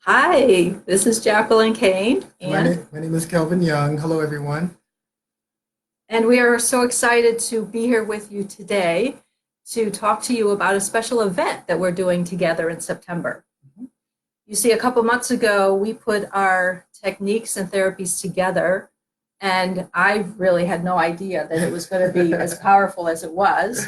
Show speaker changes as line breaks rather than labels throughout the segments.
Hi, this is Jacqueline Kane,
My name is Kelvin Young. Hello, everyone.
and we are so excited to be here with you today to talk to you about a special event that we're doing together in September. You see, a couple months ago, we put our techniques and therapies together, and I really had no idea that it was going to be as powerful as it was.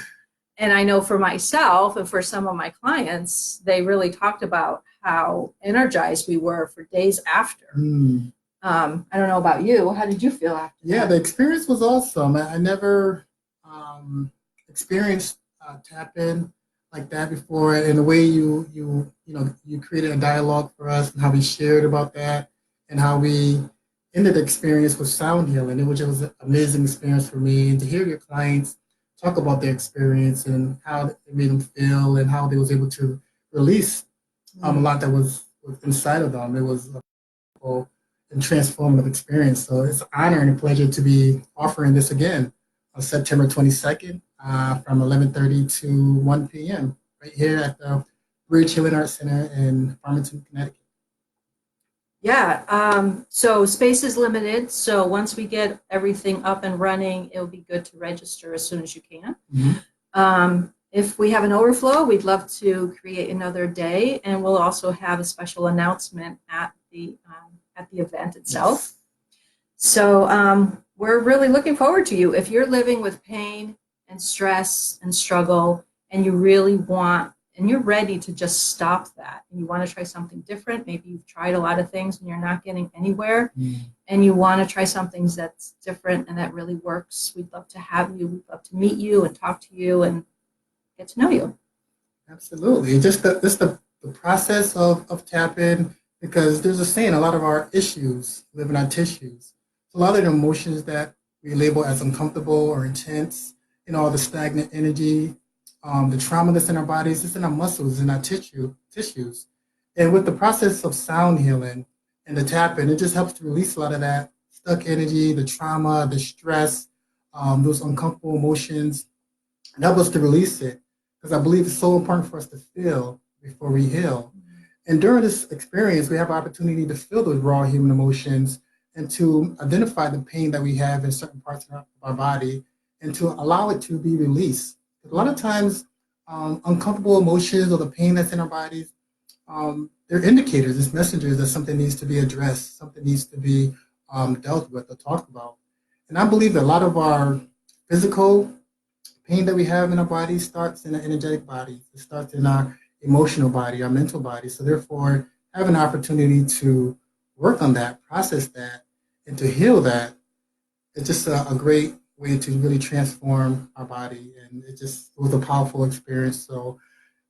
And I know for myself and for some of my clients, they really talked about how energized we were for days after.
Mm.
I don't know about you. How did you feel after
Yeah,
that?
the experience was awesome. I never experienced tap in like that before, and the way you created a dialogue for us, and how we shared about that, and how we ended the experience with sound healing. It was an amazing experience for me, and to hear your clients talk about their experience and how it made them feel, and how they was able to release a lot that was inside of them. It was wonderful and transformative experience. So it's an honor and a pleasure to be offering this again on September 22nd from 11:30 to 1 p.m. right here at the Bridge Healing Arts Center in Farmington, Connecticut.
Yeah, so space is limited. So once we get everything up and running, it'll be good to register as soon as you can.
Mm-hmm.
If we have an overflow, we'd love to create another day, and we'll also have a special announcement at the event itself.
Yes.
So we're really looking forward to you. If you're living with pain and stress and struggle, and you really want, and you're ready to just stop that, and you want to try something different, maybe you've tried a lot of things and you're not getting anywhere,
Mm.
and you want to try something that's different and that really works, we'd love to have you. We'd love to meet you and talk to you and get to know you.
Absolutely. Just the process of tap in, because there's a saying, a lot of our issues live in our tissues. So a lot of the emotions that we label as uncomfortable or intense, all the stagnant energy, the trauma that's in our bodies, it's in our muscles, in our tissues. And with the process of sound healing and the tap in, it just helps to release a lot of that stuck energy, the trauma, the stress, those uncomfortable emotions, and help us to release it, because I believe it's so important for us to feel before we heal. And during this experience, we have an opportunity to feel those raw human emotions and to identify the pain that we have in certain parts of our body and to allow it to be released. A lot of times, uncomfortable emotions or the pain that's in our bodies, they're indicators, it's messengers that something needs to be addressed, something needs to be dealt with or talked about. And I believe that a lot of our physical pain that we have in our body starts in our energetic body. It starts in our emotional body, our mental body. So therefore, have an opportunity to work on that, process that, and to heal that. It's just a great way to really transform our body. And it was a powerful experience. So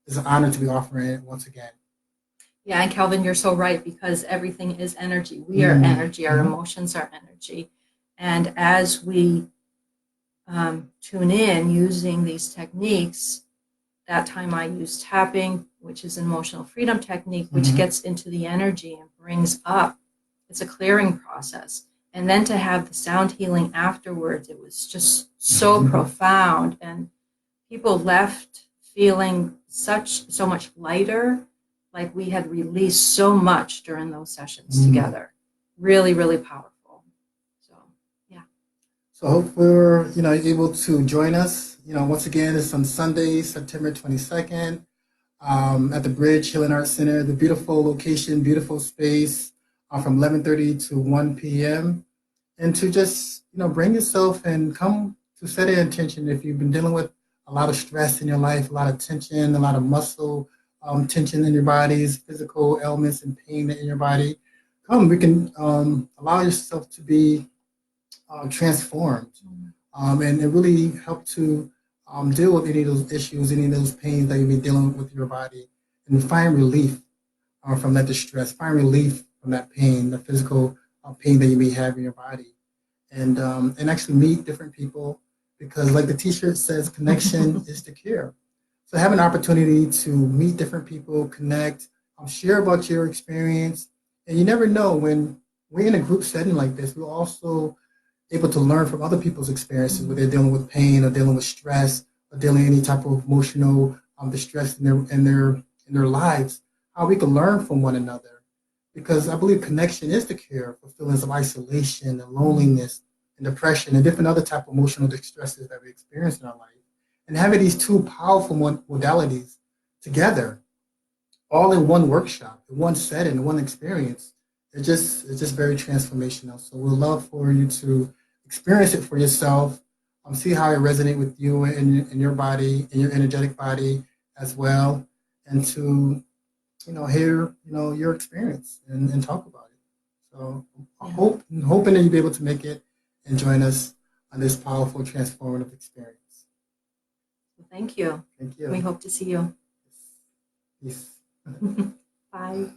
it's an honor to be offering it once again.
Yeah, and Calvin, you're so right because everything is energy. We are energy, our
Mm-hmm.
emotions are energy. And as we tune in using these techniques, that time I use tapping, which is an emotional freedom technique, which
Mm-hmm.
gets into the energy and brings up, it's a clearing process. And then to have the sound healing afterwards, it was just so
Mm-hmm.
profound. And people left feeling so much lighter, like we had released so much during those sessions
Mm.
together. Really, really powerful. So yeah.
So hope we're able to join us. Once again, it's on Sunday, September 22nd, at the Bridge Healing Arts Center. The beautiful location, beautiful space, from 11:30 to 1 p.m. And to just bring yourself and come to set an intention. If you've been dealing with a lot of stress in your life, a lot of tension, a lot of muscle tension in your bodies, physical ailments and pain in your body, come. We can allow yourself to be transformed, and really help to deal with any of those issues, any of those pains that you've been dealing with your body, and find relief from that distress, find relief from that pain, the physical pain that you may have in your body, and actually meet different people, because, like the T-shirt says, connection is the cure. So have an opportunity to meet different people, connect, share about your experience, and you never know, when we're in a group setting like this, we're also able to learn from other people's experiences, where they're dealing with pain or dealing with stress or dealing with any type of emotional distress in their lives. How we can learn from one another because I believe connection is the cure for feelings of isolation and loneliness and depression and different other type of emotional distresses that we experience in our life. And having these two powerful modalities together, all in one workshop, in one setting, in one experience, it's just very transformational. So we'd love for you to experience it for yourself, see how it resonates with you and your body, and your energetic body as well, and to hear your experience and talk about it. So I hoping that you'll be able to make it and join us on this powerful transformative experience.
Thank you.
Thank you.
We hope to see you.
Peace.
Bye.